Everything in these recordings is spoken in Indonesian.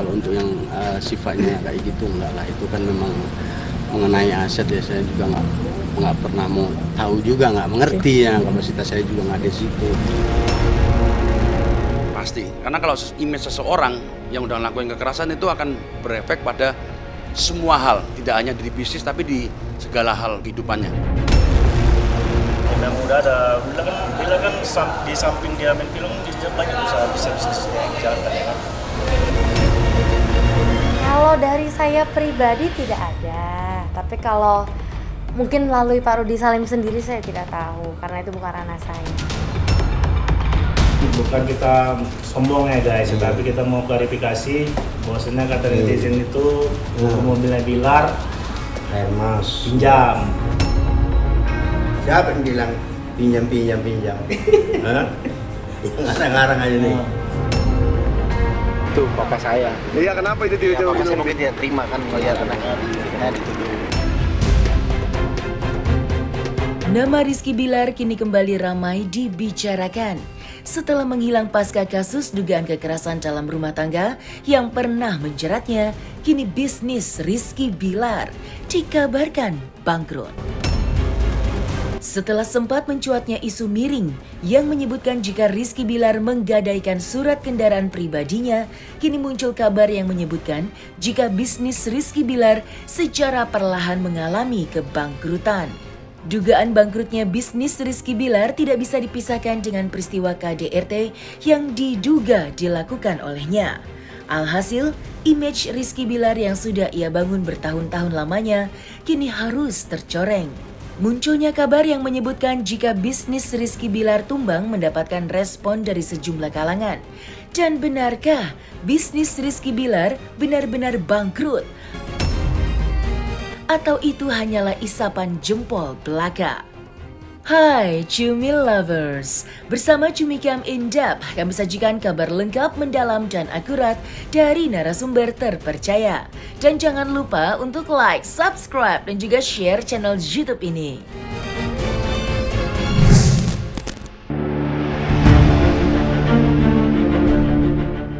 Kalau untuk yang sifatnya kayak gitu enggak lah, itu kan memang mengenai aset ya, saya juga nggak pernah mau tahu juga, nggak mengerti ya, kapasitas saya juga nggak di situ. Pasti, karena kalau image seseorang yang udah ngelakuin kekerasan itu akan berefek pada semua hal, tidak hanya di bisnis tapi di segala hal kehidupannya. Mudah-mudahan ada, bila kan di samping dia main film, dia banyak usaha bisnis yang dijalankan ya kan. Kalau dari saya pribadi tidak ada, tapi kalau mungkin melalui Pak Rudy Salim sendiri saya tidak tahu, karena itu bukan ranah saya. Bukan kita sombong ya guys, tapi kita mau klarifikasi bahwasanya kata netizen itu mobilnya Bilar, Hermas pinjam. Siapa yang bilang pinjam? Ngarang-ngarang aja nih. Itu papa saya. Iya, kenapa itu dia Papa saya mungkin tidak terima kan melihat anaknya dituduh. Nama Rizky Bilar kini kembali ramai dibicarakan setelah menghilang pasca kasus dugaan kekerasan dalam rumah tangga yang pernah menjeratnya. Kini bisnis Rizky Bilar dikabarkan bangkrut. Setelah sempat mencuatnya isu miring yang menyebutkan jika Rizky Bilar menggadaikan surat kendaraan pribadinya, kini muncul kabar yang menyebutkan jika bisnis Rizky Bilar secara perlahan mengalami kebangkrutan. Dugaan bangkrutnya bisnis Rizky Bilar tidak bisa dipisahkan dengan peristiwa KDRT yang diduga dilakukan olehnya. Alhasil, image Rizky Bilar yang sudah ia bangun bertahun-tahun lamanya kini harus tercoreng. Munculnya kabar yang menyebutkan jika bisnis Rizky Bilar tumbang mendapatkan respon dari sejumlah kalangan. Dan benarkah bisnis Rizky Bilar benar-benar bangkrut? Atau itu hanyalah isapan jempol belaka? Hai Cumi Lovers, bersama Cumi Cam Indep kami sajikan kabar lengkap, mendalam dan akurat dari narasumber terpercaya. Dan jangan lupa untuk like, subscribe dan juga share channel YouTube ini.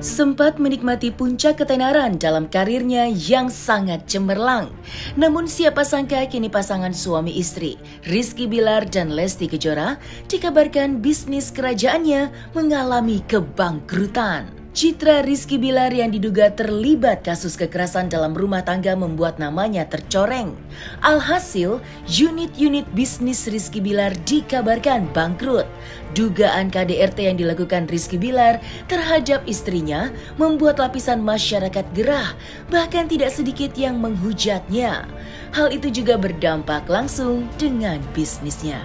Sempat menikmati puncak ketenaran dalam karirnya yang sangat cemerlang. Namun siapa sangka kini pasangan suami istri Rizky Bilar dan Lesti Kejora dikabarkan bisnis kerajaannya mengalami kebangkrutan. Citra Rizky Bilar yang diduga terlibat kasus kekerasan dalam rumah tangga membuat namanya tercoreng. Alhasil, unit-unit bisnis Rizky Bilar dikabarkan bangkrut. Dugaan KDRT yang dilakukan Rizky Bilar terhadap istrinya membuat lapisan masyarakat gerah, bahkan tidak sedikit yang menghujatnya. Hal itu juga berdampak langsung dengan bisnisnya.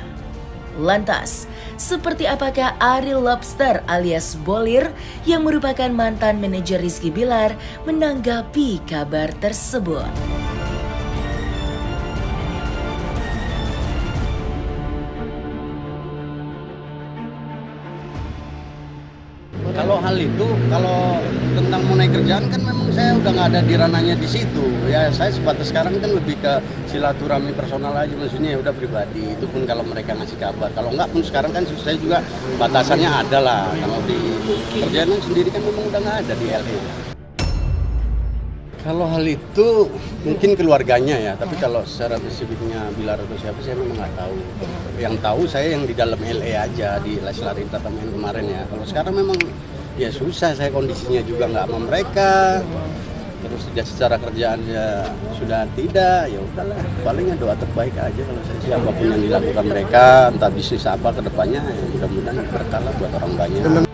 Lantas, seperti apakah Ariel Lobster alias Bolir yang merupakan mantan manajer Rizky Bilar menanggapi kabar tersebut? Kalau hal itu, kalau tentang mengenai kerjaan kan memang saya udah nggak ada di ranahnya di situ. Ya saya sebatas sekarang kan lebih ke silaturahmi personal aja, maksudnya ya udah pribadi. Itu pun kalau mereka ngasih kabar. Kalau nggak pun sekarang kan saya juga batasannya ada lah. Kalau di kerjaan sendiri kan memang udah nggak ada di LA. Kalau hal itu mungkin keluarganya ya, tapi kalau secara spesifiknya Bilar atau siapa saya memang nggak tahu. Yang tahu saya yang di dalam LA aja, di Leslar Entertainment kemarin ya. Kalau sekarang memang ya susah, saya kondisinya juga nggak sama mereka. Terus secara kerjaan ya sudah tidak, ya udahlah. Palingnya doa terbaik aja kalau saya, siapapun yang dilakukan mereka, entah bisnis apa kedepannya, ya mudah-mudahan berkah buat orang banyak.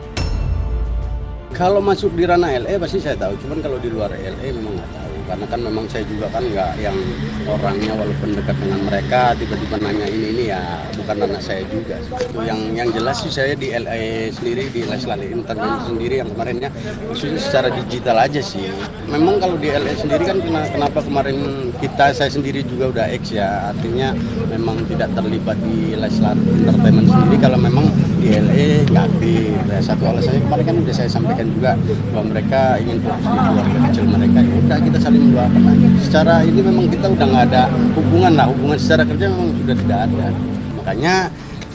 Kalau masuk di ranah LA pasti saya tahu, cuman kalau di luar LA memang nggak tahu. Karena kan memang saya juga kan nggak yang orangnya walaupun dekat dengan mereka tiba-tiba nanya ini ya bukan ranah saya juga. Itu yang jelas sih saya di LA sendiri, di Leslar Entertainment sendiri yang kemarinnya khususnya secara digital aja sih. Memang kalau di LA sendiri kan kenapa kemarin saya sendiri juga udah X ya, artinya memang tidak terlibat di Leslar Entertainment sendiri kalau memang di LA nggak aktif. Ya, satu alasannya kemarin kan udah saya sampaikan juga bahwa mereka ingin fokus di keluarga kecil mereka. Ya udah kita saling mendoakan aja. Secara ini memang kita udah nggak ada hubungan lah, hubungan secara kerja memang sudah tidak ada. Makanya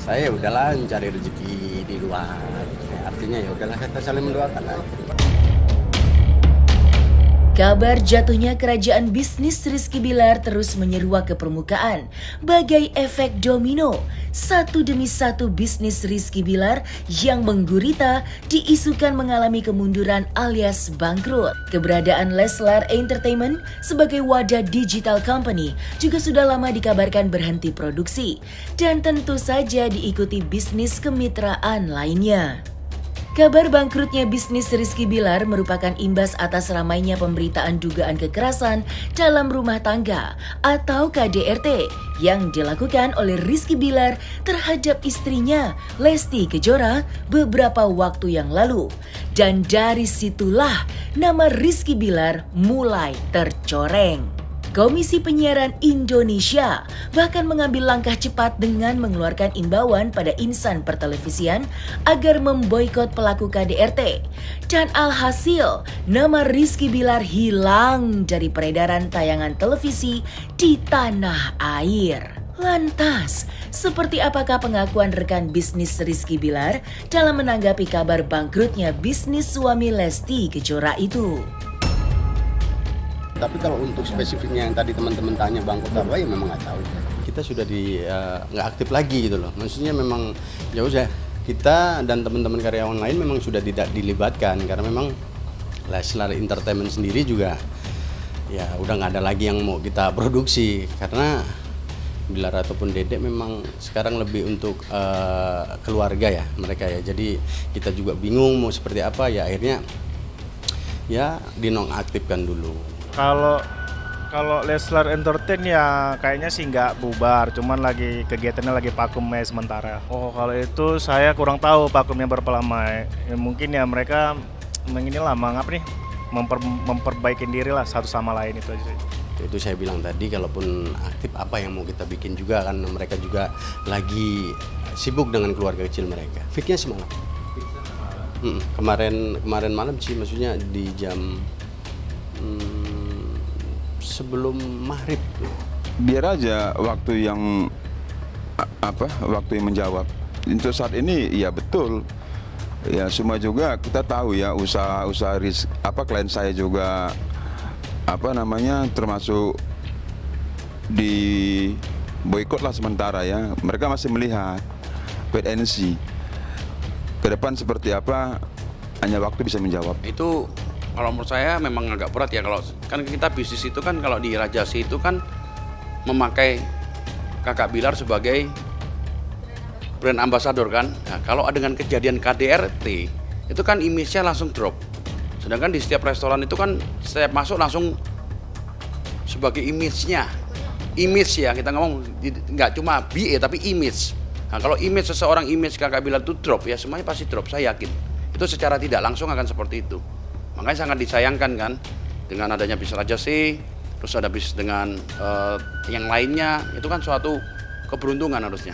saya udahlah mencari rezeki di luar. Ya, artinya ya udahlah kita saling mendoakan aja. Kabar jatuhnya kerajaan bisnis Rizky Bilar terus menyeruak ke permukaan bagai efek domino. Satu demi satu bisnis Rizky Bilar yang menggurita diisukan mengalami kemunduran alias bangkrut. Keberadaan Leslar Entertainment sebagai wadah digital company juga sudah lama dikabarkan berhenti produksi dan tentu saja diikuti bisnis kemitraan lainnya. Kabar bangkrutnya bisnis Rizky Bilar merupakan imbas atas ramainya pemberitaan dugaan kekerasan dalam rumah tangga atau KDRT yang dilakukan oleh Rizky Bilar terhadap istrinya Lesti Kejora beberapa waktu yang lalu. Dan dari situlah nama Rizky Bilar mulai tercoreng. Komisi Penyiaran Indonesia bahkan mengambil langkah cepat dengan mengeluarkan imbauan pada insan pertelevisian agar memboikot pelaku KDRT. Dan alhasil, nama Rizky Bilar hilang dari peredaran tayangan televisi di tanah air. Lantas, seperti apakah pengakuan rekan bisnis Rizky Bilar dalam menanggapi kabar bangkrutnya bisnis suami Lesti Kejora itu? Tapi kalau untuk spesifiknya yang tadi teman-teman tanya bangkrut apa, ya memang nggak tahu. Kita sudah nggak aktif lagi gitu loh. Maksudnya memang ya udah, kita dan teman-teman karyawan lain memang sudah tidak dilibatkan karena memang Leslar Entertainment sendiri juga ya udah nggak ada lagi yang mau kita produksi karena Bilar ataupun Dedek memang sekarang lebih untuk keluarga ya mereka ya. Jadi kita juga bingung mau seperti apa ya, akhirnya ya dinonaktifkan dulu. Kalau Leslar Entertain ya kayaknya sih nggak bubar, cuman lagi kegiatannya lagi vakum sementara. Oh, kalau itu saya kurang tahu vakumnya berapa lama. Ya, mungkin ya mereka memperbaiki diri lah satu sama lain itu aja. Itu saya bilang tadi, kalaupun aktif apa yang mau kita bikin juga kan mereka juga lagi sibuk dengan keluarga kecil mereka. Fiknya semalam. Kemarin malam sih, maksudnya di jam sebelum maghrib. Biar aja waktu yang menjawab. Untuk saat ini ya betul. Ya semua juga kita tahu ya usaha klien saya juga termasuk di boikot lah sementara ya. Mereka masih melihat wait and see. Ke depan seperti apa hanya waktu bisa menjawab. Itu kalau menurut saya memang agak berat ya, kalau kan kita bisnis itu kan kalau di Rajasi itu kan memakai Kakak Bilar sebagai brand ambassador kan. Nah, kalau dengan kejadian KDRT itu kan image-nya langsung drop. Sedangkan di setiap restoran itu kan setiap masuk langsung sebagai image-nya. Image ya, kita ngomong nggak cuma BA tapi image. Nah, kalau image seseorang, image Kakak Bilar itu drop ya semuanya pasti drop, saya yakin. Itu secara tidak langsung akan seperti itu. Makanya sangat disayangkan kan dengan adanya bisnis Rajasi, terus ada bisnis dengan yang lainnya, itu kan suatu keberuntungan harusnya.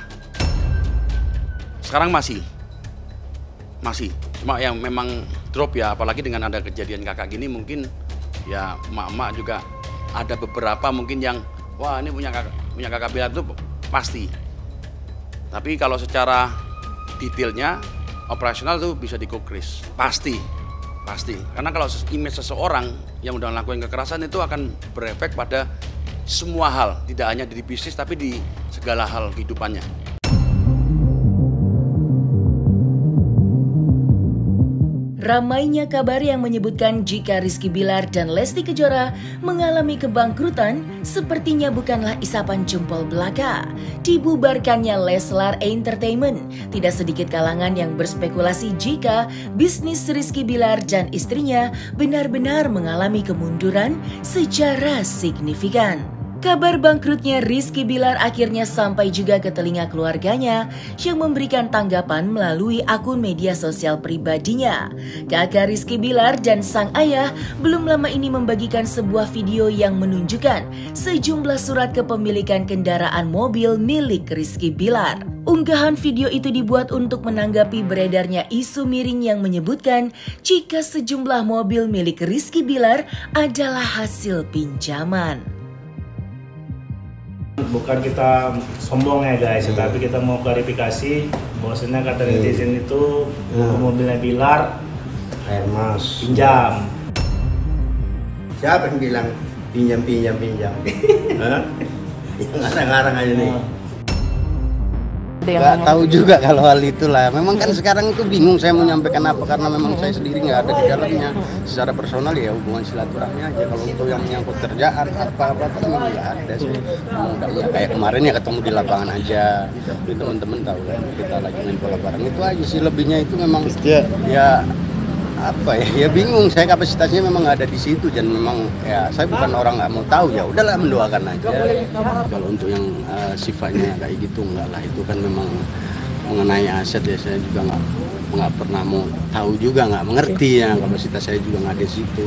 Sekarang masih, cuma yang memang drop ya, apalagi dengan ada kejadian kakak gini mungkin ya emak-emak juga ada beberapa mungkin yang wah ini punya kakak Bilar itu pasti. Tapi kalau secara detailnya operasional itu bisa dikukris, pasti. Karena kalau image seseorang yang udah ngelakuin kekerasan itu akan berefek pada semua hal, tidak hanya di bisnis tapi di segala hal kehidupannya. Ramainya kabar yang menyebutkan jika Rizky Bilar dan Lesti Kejora mengalami kebangkrutan sepertinya bukanlah isapan jempol belaka. Dibubarkannya Leslar Entertainment, tidak sedikit kalangan yang berspekulasi jika bisnis Rizky Bilar dan istrinya benar-benar mengalami kemunduran secara signifikan. Kabar bangkrutnya Rizky Bilar akhirnya sampai juga ke telinga keluarganya yang memberikan tanggapan melalui akun media sosial pribadinya. Kakak Rizky Bilar dan sang ayah belum lama ini membagikan sebuah video yang menunjukkan sejumlah surat kepemilikan kendaraan mobil milik Rizky Bilar. Unggahan video itu dibuat untuk menanggapi beredarnya isu miring yang menyebutkan jika sejumlah mobil milik Rizky Bilar adalah hasil pinjaman. Bukan kita sombong ya guys, tapi kita mau klarifikasi bahwasanya kata netizen itu mobilnya Bilar air mas pinjam. Siapa yang bilang pinjam? Hah? Yang ngarang-ngarang aja nih. Nggak tahu juga kalau hal itulah. Memang kan sekarang itu bingung saya mau nyampaikan apa, karena memang saya sendiri nggak ada di dalamnya. Secara personal ya hubungan silaturahmi aja. Kalau untuk yang menyangkut kerjaan apa-apa kan memang nggak ada sih. Kayak kemarin ya ketemu di lapangan aja. Jadi teman-teman tahu kan kita lagi main bola bareng, itu aja sih. Lebihnya itu memang ya apa ya bingung, saya kapasitasnya memang nggak ada di situ, dan memang ya saya bukan orang nggak mau tahu, ya udahlah mendoakan aja. Kalau untuk yang sifatnya kayak gitu enggak lah, itu kan memang mengenai aset ya, saya juga nggak pernah mau tahu juga, nggak mengerti ya, kapasitas saya juga nggak ada di situ.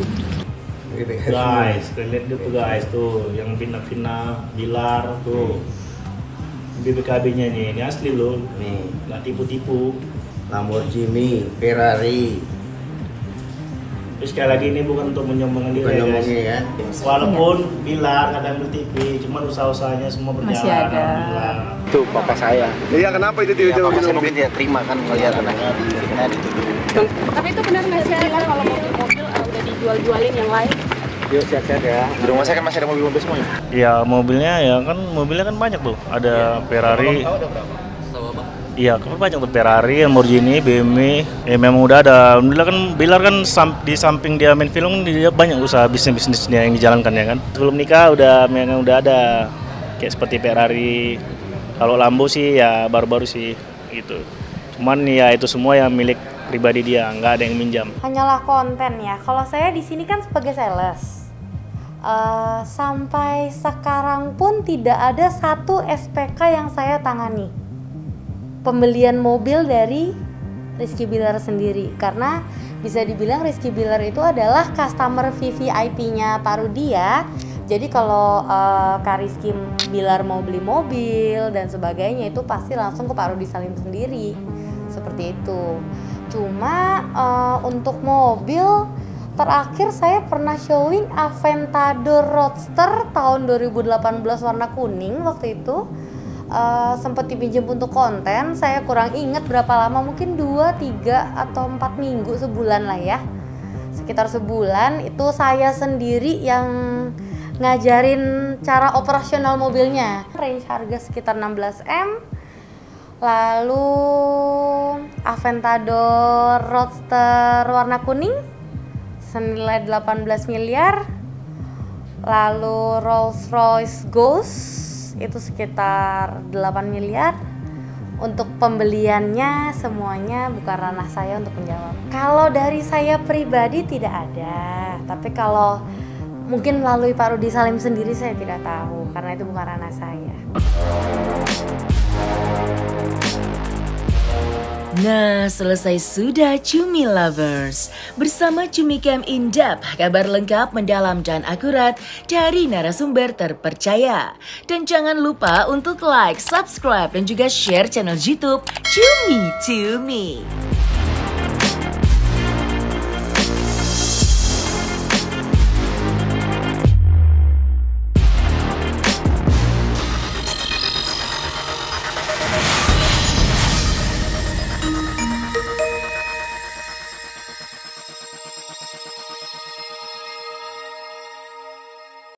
Guys, lihat itu guys tuh yang Vina Bilar tuh BBKB-nya nih, ini asli loh, Nih nggak tipu-tipu. Lamborghini, Ferrari, Terus sekali lagi ini bukan untuk menyombongkan diri ya, guys. ya. Walaupun Bilar kadang ber-TV, cuman usaha-usahanya semua berjalan. Masih ada. Alhamdulillah. Itu bapak saya. Iya, kenapa itu Ya, bapak saya mungkin tidak terima kan melihat anaknya dituduh. Tapi itu benar nggak sih Bilar kalau mobil-mobil udah dijual-jualin yang lain? Yuk sehat-sehat ya. Di rumah saya kan masih ada mobil-mobil semua ya? Ya mobilnya kan banyak tuh. Ada Ferrari. Iya, kan banyak tuh Ferrari, Lamborghini, BMW. Memang udah ada. Alhamdulillah kan Bilar kan di samping dia main film, dia banyak usaha bisnisnya yang dijalankan ya kan. Sebelum nikah memang udah ada kayak seperti Ferrari. Kalau Lambo sih ya baru-baru sih gitu. Cuman ya itu semua yang milik pribadi dia, nggak ada yang minjam. Hanyalah konten ya. Kalau saya di sini kan sebagai sales. Sampai sekarang pun tidak ada satu SPK yang saya tangani pembelian mobil dari Rizky Bilar sendiri, karena bisa dibilang Rizky Bilar itu adalah customer VVIP-nya Pak Rudi ya. Jadi kalau Kak Rizky Bilar mau beli mobil dan sebagainya itu pasti langsung ke Pak Rudi Salim sendiri, seperti itu. Cuma untuk mobil terakhir saya pernah showing Aventador Roadster tahun 2018 warna kuning waktu itu. Sempat dipinjam untuk konten, saya kurang ingat berapa lama, mungkin 2, 3, atau 4 minggu, sebulan lah ya, sekitar sebulan. Itu saya sendiri yang ngajarin cara operasional mobilnya. Range harga sekitar 16M. Lalu Aventador Roadster warna kuning senilai 18 miliar. Lalu Rolls Royce Ghost itu sekitar 8 miliar. Untuk pembeliannya semuanya bukan ranah saya untuk menjawab. Kalau dari saya pribadi tidak ada, tapi kalau mungkin melalui Pak Rudi Salim sendiri saya tidak tahu, karena itu bukan ranah saya. Nah, selesai sudah Cumi Lovers. Bersama Cumi Cam In-Depth, kabar lengkap, mendalam, dan akurat dari narasumber terpercaya. Dan jangan lupa untuk like, subscribe, dan juga share channel YouTube Cumi to Me.